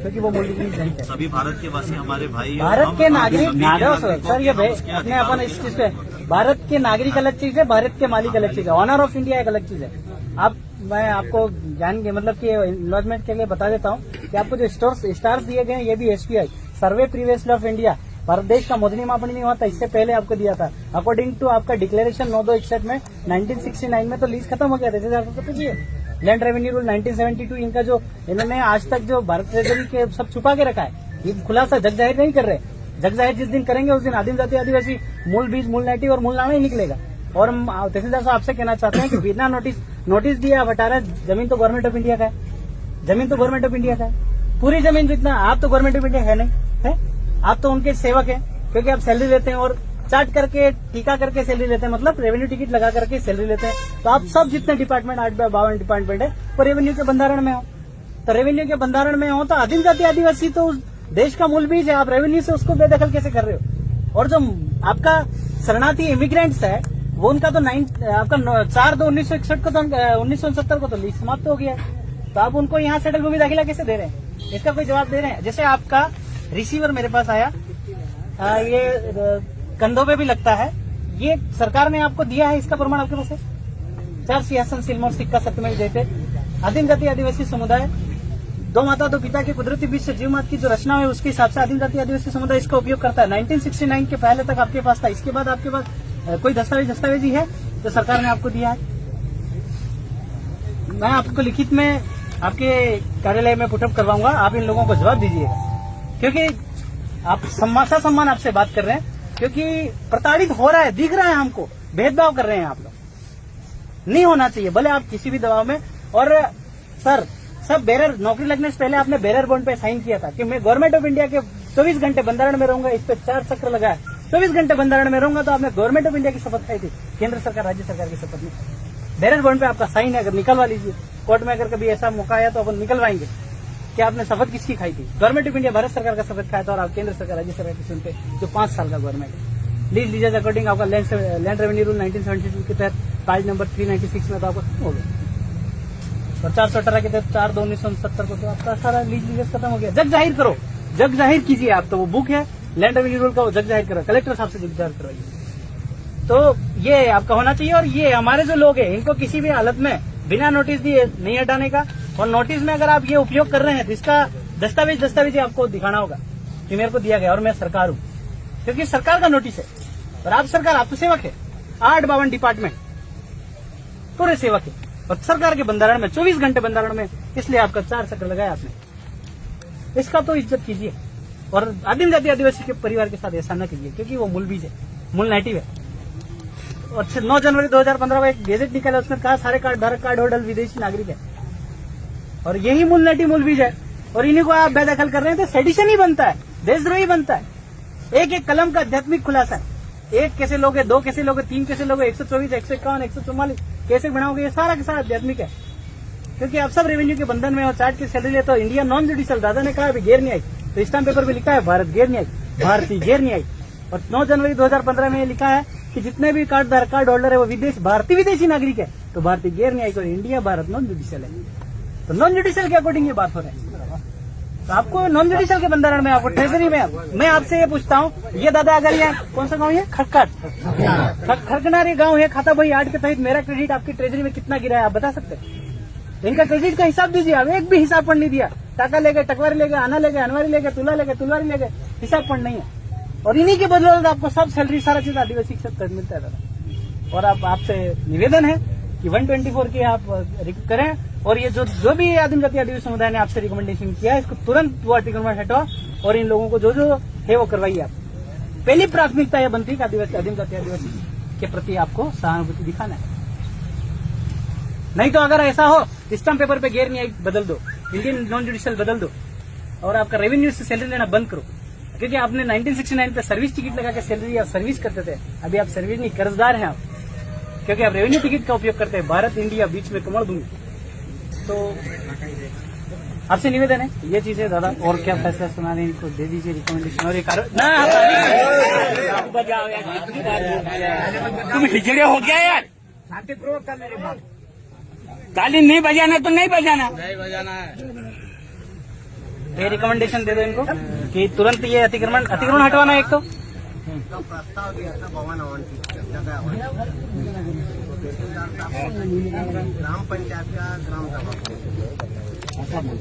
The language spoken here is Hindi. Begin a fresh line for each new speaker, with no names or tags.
क्योंकि वो मूल बीज नहीं है।
सभी भारत के वासी हमारे भाई,
भारत के नागरिक सर ये अपने अपन इस चीज पे, भारत के नागरिक अलग चीज है, भारत के मालिक अलग चीज है, ऑनर ऑफ इंडिया एक अलग चीज है। आप मैं आपको जान के मतलब कि इन्वेस्टमेंट के लिए बता देता हूँ कि आपको जो स्टार्स दिए गए ये भी SPI survey previously of India Bharat देश का मोदी मापनी नहीं हुआ था, इससे पहले आपको दिया था। अकॉर्डिंग टू आपका डिक्लेरेशन 9/261 में 1969 में तो लीज खत्म हो गया था। आपको पता है लैंड रेवेन्यू रूल 1972 इनका जो इन्होंने आज तक जो भारत ट्रेजरी के सब छुपा के रखा है, ये खुलासा जग जाहिर नहीं कर रहे। जग जाहिर जिस दिन करेंगे उस दिन आदिम जाति आदिवासी मूल बीज मूल नेटिव और मूल नामा ही निकलेगा। और हम तहसीलदार साहब आपसे कहना चाहते हैं कि बिना नोटिस दिया आप हटा रहे। जमीन तो गवर्नमेंट ऑफ इंडिया का है, जमीन तो गवर्नमेंट ऑफ इंडिया का है, पूरी जमीन जितना आप तो गवर्नमेंट ऑफ इंडिया है नहीं है, आप तो उनके सेवक हैं क्योंकि आप सैलरी लेते हैं और चार्ट करके टीका करके सैलरी लेते हैं, मतलब रेवेन्यू टिकट लगा करके सैलरी लेते हैं। तो आप सब जितने डिपार्टमेंट 8/52 डिपार्टमेंट है वो रेवेन्यू के बंधारण में हो, तो रेवेन्यू के बंधारण में हो तो आदिम जाति आदिवासी तो उस देश का मूल बीज है, आप रेवेन्यू से उसको बेदखल कैसे कर रहे हो। और जो आपका शरणार्थी इमिग्रेंट्स है वो उनका तो 4/2/1961 को तो 1969 को तो लीज समाप्त हो गया है, तो आप उनको यहाँ सेटल भूमि दाखिला कैसे दे रहे हैं, इसका कोई जवाब दे रहे हैं। जैसे आपका रिसीवर मेरे पास आया, ये कंधों पे भी लगता है, ये सरकार ने आपको दिया है, इसका प्रमाण आपके पास है। 4 सिंहासन सिल्मोर सिक्का सत्यमेव जयते। आदिम जाति आदिवासी समुदाय 2 माता 2 पिता के कुदरती बीच से जीव मात की जो रचना है उसके हिसाब से आदिम जाति आदिवासी समुदाय इसका उपयोग करता है। 1969 के पहले तक आपके पास था, इसके बाद आपके पास कोई दस्तावेज ही है जो सरकार ने आपको दिया है। मैं आपको लिखित में आपके कार्यालय में पुटअप करवाऊंगा, आप इन लोगों को जवाब दीजिएगा क्योंकि आप सम्मान आपसे बात कर रहे हैं, क्योंकि प्रताड़ित हो रहा है, दिख रहा है हमको, भेदभाव कर रहे हैं आप लोग। नहीं होना चाहिए भले आप किसी भी दबाव में। और सर सब बेरर नौकरी लगने से पहले आपने बेरर बॉन्ड पे साइन किया था कि मैं गवर्नमेंट ऑफ इंडिया के 24 घंटे बंधारण में रहूंगा, इस पे 4 चक्र लगाया, 24 घंटे बंधारण में रहूंगा, तो आपने गवर्नमेंट ऑफ इंडिया की शपथ खाई थी, केंद्र सरकार राज्य सरकार की शपथ में। बेरर बॉन्ड पे आपका साइन है, अगर निकलवा लीजिए, कोर्ट में अगर कभी ऐसा मौका आया तो अपन निकलवाएंगे कि आपने शपथ किसकी खाई थी। गवर्नमेंट ऑफ इंडिया भारत सरकार का शपथ खाया था और आप केंद्र सरकार राज्य सरकार की सुनते जो 5 साल का गवर्नमेंट है। लीज लीजेज अकॉर्डिंग आपका लैंड रेवेन्यू रूल 1972 के तहत पेज नंबर 396 में तो आपको खत्म हो गया, और 418 के तहत 4/2/1970 को तो आपका सारा लीज लीजेज खत्म हो गया। जग जाहिर करो, जग जाहिर कीजिए। आप तो वो बुक है लैंड रेवेन्यू रूल का, वो जग जाहिर करो, कलेक्टर साहब से जग जाहिर करवाइए। तो ये आपका होना चाहिए। और ये हमारे जो लोग हैं इनको किसी भी हालत में बिना नोटिस दिए नहीं हटाने का। और नोटिस में अगर आप ये उपयोग कर रहे हैं तो इसका दस्तावेज आपको दिखाना होगा कि मेरे को दिया गया और मैं सरकार हूं, क्योंकि सरकार का नोटिस है और आप सरकार, आप तो सेवक है। 8/52 डिपार्टमेंट पूरे सेवक है और सरकार के बंधारण में 24 घंटे बंधारण में, इसलिए आपका 4 चक्र लगाया आपने। इसका तो इज्जत कीजिए और आदिम जाति आदिवासी के परिवार के साथ ऐसा न कीजिए, क्योंकि वो मूल बीज है, मूल नेटिव है। और 9 जनवरी 2015 में एक गेजेट निकाला, उसमें कहा सारे धारक कार्ड होल्डर विदेशी नागरिक है और यही मूल नेटिव मूल बीज है। और इन्हीं को आप बेदखल कर रहे हैं तो सेडिशन ही बनता है, देशद्रोही बनता है। एक एक कलम का आध्यात्मिक खुलासा है। 1 कैसे लोगे, 2 कैसे लोगे, 3 कैसे लोगे, 124, 151, 144 कैसे बनाओगे, ये सारा का सारा आध्यात्मिक है। क्योंकि आप सब रेवेन्यू के बंधन में हो, चार्ट की सैलरी लेते हो। इंडिया नॉन जुडिशियल, दादा ने कहा अभी गैर न्यायिक, तो स्टाम्प पेपर पे लिखा है भारत गैर न्यायिक, भारतीय गैर न्यायिक। और 9 जनवरी 2015 में लिखा है कि जितने भी कार्ड होल्डर है वो भारतीय विदेशी नागरिक है, तो भारतीय गैर न्यायिक और इंडिया भारत नॉन जुडिशियल है। तो नॉन जुडिशियल के अकॉर्डिंग ये बात हो रहा है। तो आपको नॉन जुडिशियल के बंधारण में, आपको ट्रेजरी में, मैं आपसे ये पूछता हूँ, ये दादा अगर ये कौन सा गांव है, खरकनारी गांव है, खाता भाई 8 के तहत मेरा क्रेडिट आपकी ट्रेजरी में कितना गिरा है आप बता सकते हैं? इनका क्रेडिट का हिसाब दीजिए। आप एक भी हिसाब पढ़ नहीं दिया। टाका ले गए, टकवारी ले गए, आना ले गए, अनवारी ले गए, तुला ले गए, तुलवारी ले गए, हिसाब पढ़ नहीं है। और इन्हीं के बदौलत आपको सब सैलरी सारा चीज आदिवासी के साथ मिलता है दादा। और आपसे निवेदन है कि 124 की आप करें। और ये जो भी आदिम जाति आदिवासी समुदाय ने आपसे रिकमेंडेशन किया है, इसको तुरंत वो आर्टिकल में हटाओ और इन लोगों को जो है वो करवाइए। आप पहली प्राथमिकता यह बनती है कि आदिम जाति आदिवासी के प्रति आपको सहानुभूति दिखाना है। नहीं तो अगर ऐसा हो, स्टाम्प पेपर पे गैर न्यायिक बदल दो, इंडियन नॉन जुडिशियल बदल दो और आपका रेवेन्यू से सैलरी लेना बंद करो। क्योंकि आपने 1969 पे सर्विस टिकट लगा के सैलरी या सर्विस करते थे, अभी आप सर्विस नहीं, कर्जदार हैं आप, क्योंकि आप रेवेन्यू टिकट का उपयोग करते हैं। भारत इंडिया बीच में कमर दूंगी। तो आपसे निवेदन है ये चीजें दादा, और क्या फैसला सुनाने इनको दे दीजिए रिकमेंडेशन। और ये
तुम खिचड़े हो गया यार, शांतिपूर्वक कर मेरी बात। ताली नहीं बजाना तो नहीं बजाना, नहीं बजाना है।
ये रिकमेंडेशन दे दो इनको कि तुरंत ये अतिक्रमण हटवाना है एक तो।
का प्रस्ताव दिया था भवन आवंटित जगह आवंटित तहसीलदार साहब ग्राम पंचायत का ग्राम सभा